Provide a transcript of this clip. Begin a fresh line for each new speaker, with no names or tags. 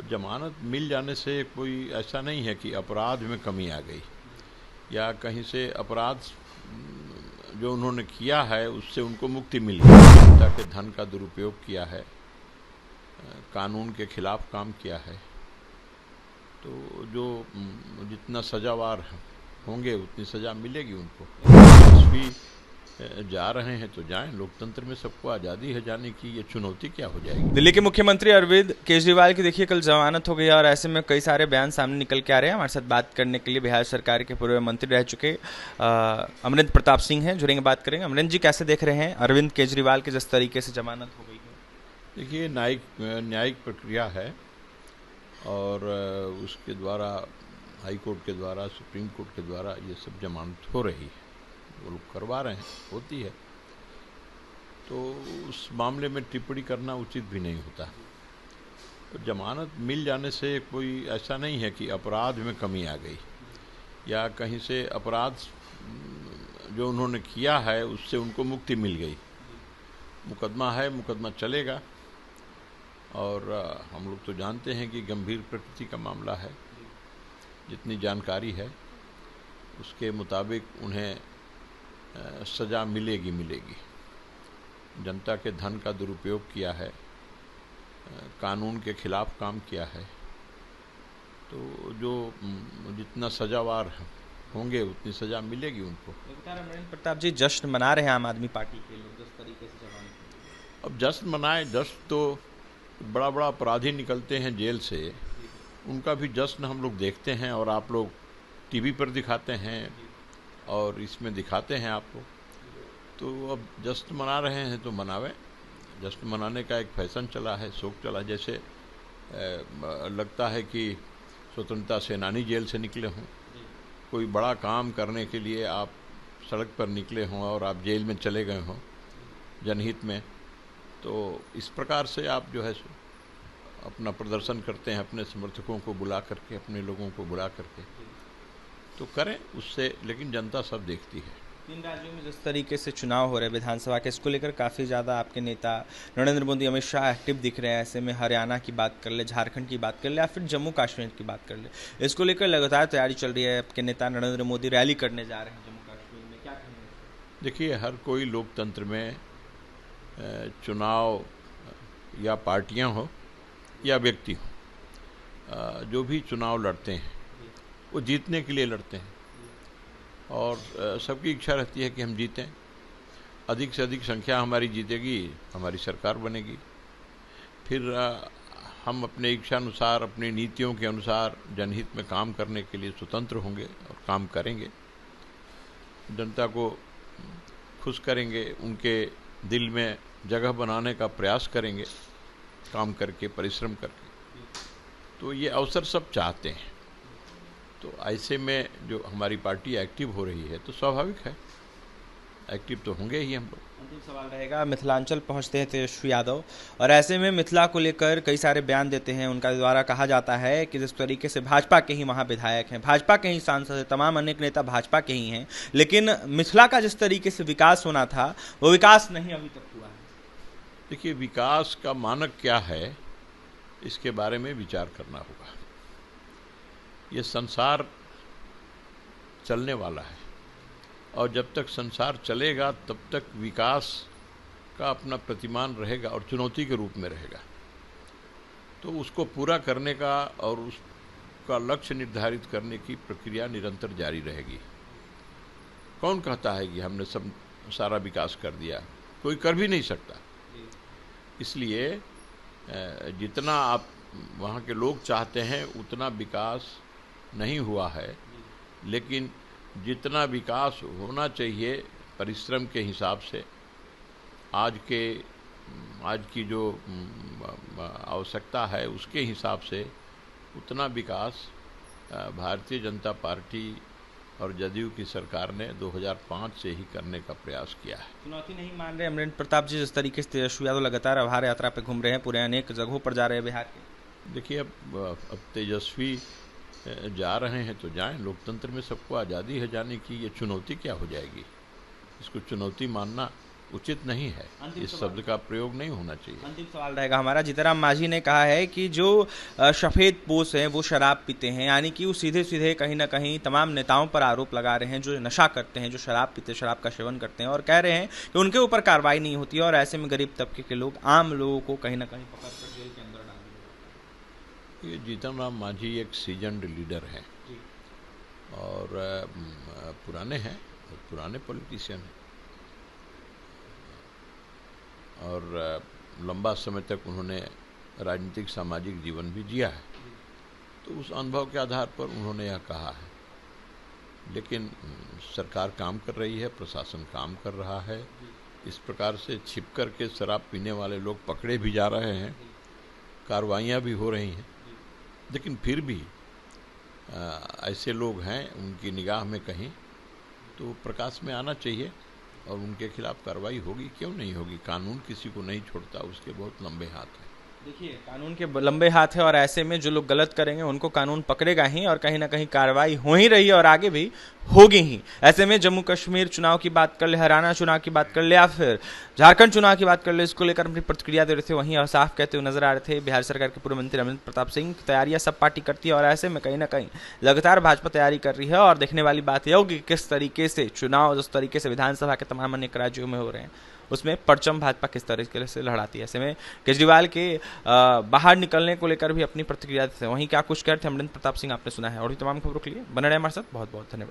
जमानत मिल जाने से कोई ऐसा नहीं है कि अपराध में कमी आ गई या कहीं से अपराध जो उन्होंने किया है उससे उनको मुक्ति मिल गई। जनता के धन का दुरुपयोग किया है, कानून के खिलाफ काम किया है, तो जो जितना सजावार होंगे उतनी सजा मिलेगी उनको। भी जा रहे हैं तो जाएं, लोकतंत्र में सबको आज़ादी है जाने की, ये चुनौती क्या हो जाएगी।
दिल्ली के मुख्यमंत्री अरविंद केजरीवाल की देखिए कल जमानत हो गई और ऐसे में कई सारे बयान सामने निकल के आ रहे हैं। हमारे साथ बात करने के लिए बिहार सरकार के पूर्व मंत्री रह चुके अमरिंदर प्रताप सिंह हैं, जुड़ेंगे, बात करेंगे। अमरिंदर जी, कैसे देख रहे हैं अरविंद केजरीवाल की जिस तरीके से जमानत हो गई है?
देखिए, न्यायिक प्रक्रिया है और उसके द्वारा, हाई कोर्ट के द्वारा, सुप्रीम कोर्ट के द्वारा ये सब जमानत हो रही है, वो लोग करवा रहे हैं, होती है, तो उस मामले में टिप्पणी करना उचित भी नहीं होता। तो जमानत मिल जाने से कोई ऐसा नहीं है कि अपराध में कमी आ गई या कहीं से अपराध जो उन्होंने किया है उससे उनको मुक्ति मिल गई। मुकदमा है, मुकदमा चलेगा और हम लोग तो जानते हैं कि गंभीर प्रकृति का मामला है। जितनी जानकारी है उसके मुताबिक उन्हें सज़ा मिलेगी। जनता के धन का दुरुपयोग किया है, कानून के खिलाफ काम किया है, तो जो जितना सजावार होंगे उतनी सजा मिलेगी उनको।
अमरिंदर प्रताप जी, जश्न मना रहे हैं आम आदमी पार्टी के लोग जिस तरीके से जमानत।
अब जश्न मनाए, जश्न तो बड़ा अपराधी निकलते हैं जेल से, उनका भी जश्न हम लोग देखते हैं और आप लोग टीवी पर दिखाते हैं और इसमें दिखाते हैं आपको। तो अब जश्न मना रहे हैं तो मनावें। जश्न मनाने का एक फैशन चला है, शौक चला, जैसे लगता है कि स्वतंत्रता सेनानी जेल से निकले हों, कोई बड़ा काम करने के लिए आप सड़क पर निकले हों और आप जेल में चले गए हों जनहित में। तो इस प्रकार से आप जो है अपना प्रदर्शन करते हैं, अपने समर्थकों को बुला करके, अपने लोगों को बुला करके, तो करें उससे, लेकिन जनता सब देखती है।
3 राज्यों में जिस तरीके से चुनाव हो रहे हैं विधानसभा के, इसको लेकर काफ़ी ज़्यादा आपके नेता नरेंद्र मोदी, अमित शाह एक्टिव दिख रहे हैं। ऐसे में हरियाणा की बात कर ले, झारखंड की बात कर ले या फिर जम्मू कश्मीर की बात कर ले, इसको लेकर लगातार तैयारी चल रही है। आपके नेता नरेंद्र मोदी रैली करने जा रहे हैं जम्मू कश्मीर में, क्या कहेंगे?
देखिए, हर कोई लोकतंत्र में चुनाव या पार्टियां हो या व्यक्ति हो, जो भी चुनाव लड़ते हैं वो जीतने के लिए लड़ते हैं और सबकी इच्छा रहती है कि हम जीतें, अधिक से अधिक संख्या हमारी जीतेगी, हमारी सरकार बनेगी। फिर हम अपने इच्छानुसार, अपनी नीतियों के अनुसार जनहित में काम करने के लिए स्वतंत्र होंगे और काम करेंगे, जनता को खुश करेंगे, उनके दिल में जगह बनाने का प्रयास करेंगे, काम करके, परिश्रम करके। तो ये अवसर सब चाहते हैं। तो ऐसे में जो हमारी पार्टी एक्टिव हो रही है तो स्वाभाविक है, एक्टिव तो होंगे ही हम लोग।
अंतिम सवाल रहेगा, मिथिलांचल पहुंचते हैं तेजस्वी यादव और ऐसे में मिथिला को लेकर कई सारे बयान देते हैं। उनका द्वारा कहा जाता है कि जिस तरीके से भाजपा के ही वहाँ विधायक हैं, भाजपा के ही सांसद हैं, तमाम अनेक नेता भाजपा के ही हैं, लेकिन मिथिला का जिस तरीके से विकास होना था वो विकास नहीं अभी तक हुआ है।
देखिए, विकास का मानक क्या है इसके बारे में विचार करना होगा। ये संसार चलने वाला है और जब तक संसार चलेगा तब तक विकास का अपना प्रतिमान रहेगा और चुनौती के रूप में रहेगा। तो उसको पूरा करने का और उसका लक्ष्य निर्धारित करने की प्रक्रिया निरंतर जारी रहेगी। कौन कहता है कि हमने सब सारा विकास कर दिया? कोई कर भी नहीं सकता। इसलिए जितना आप वहाँ के लोग चाहते हैं उतना विकास नहीं हुआ है, लेकिन जितना विकास होना चाहिए परिश्रम के हिसाब से, आज की जो आवश्यकता है उसके हिसाब से उतना विकास भारतीय जनता पार्टी और जदयू की सरकार ने 2005 से ही करने का प्रयास किया है।
चुनौती नहीं मान रहे अमरिंदर प्रताप जी, जिस तरीके से तेजस्वी यादव लगातार आभार यात्रा पे घूम रहे हैं, पूरे अनेक जगहों पर जा रहे हैं बिहार के?
देखिए, अब तेजस्वी जा रहे हैं तो जाएं, लोकतंत्र में सबको आज़ादी है जाने की, ये चुनौती क्या हो जाएगी? इसको चुनौती मानना उचित नहीं है, इस शब्द का प्रयोग नहीं होना चाहिए।
अंतिम सवाल रहेगा हमारा। जीतनराम मांझी ने कहा है कि जो सफेद पोश हैं वो शराब पीते हैं, यानी कि वो सीधे सीधे कहीं ना कहीं तमाम नेताओं पर आरोप लगा रहे हैं जो नशा करते हैं, जो शराब पीते, शराब का सेवन करते हैं, और कह रहे हैं कि उनके ऊपर कार्रवाई नहीं होती है और ऐसे में गरीब तबके के लोग, आम लोगों को कहीं ना कहीं पकड़कर जेल के अंदर डाल दिया।
ये जीतनराम मांझी एक सीजन्ड लीडर हैं और पुराने हैं, पुराने पॉलिटिशियन हैं और लंबा समय तक उन्होंने राजनीतिक सामाजिक जीवन भी जिया है, तो उस अनुभव के आधार पर उन्होंने यह कहा है। लेकिन सरकार काम कर रही है, प्रशासन काम कर रहा है, इस प्रकार से छिप कर के शराब पीने वाले लोग पकड़े भी जा रहे हैं, कार्रवाइयाँ भी हो रही हैं, लेकिन फिर भी ऐसे लोग हैं उनकी निगाह में कहीं तो प्रकाश में आना चाहिए और उनके खिलाफ कार्रवाई होगी, क्यों नहीं होगी। कानून किसी को नहीं छोड़ता, उसके बहुत लंबे हाथ हैं।
देखिए, कानून के लंबे हाथ है और ऐसे में जो लोग गलत करेंगे उनको कानून पकड़ेगा ही और कहीं ना कहीं कार्रवाई हो ही रही है और आगे भी होगी ही। ऐसे में जम्मू कश्मीर चुनाव की बात कर ले, हरियाणा चुनाव की बात कर ले या फिर झारखंड चुनाव की बात कर ले, इसको लेकर अपनी प्रतिक्रिया दे रहे थे, वहीं साफ कहते हुए नजर आ रहे थे बिहार सरकार के पूर्व मंत्री अमरिंदर प्रताप सिंह। तैयारियां सब पार्टी करती है और ऐसे में कहीं ना कहीं लगातार भाजपा तैयारी कर रही है और देखने वाली बात यह होगी किस तरीके से चुनाव, जिस तरीके से विधानसभा के तमाम अनेक राज्यों में हो रहे हैं, उसमें परचम भाजपा किस तरीके से लड़ाती है। ऐसे में केजरीवाल के बाहर निकलने को लेकर भी अपनी प्रतिक्रिया देते हैं। वहीं क्या कुछ कहते हैं अमरिंदर प्रताप सिंह आपने सुना है। और भी तमाम खबरों के लिए बने रहे हमारे साथ। बहुत बहुत धन्यवाद।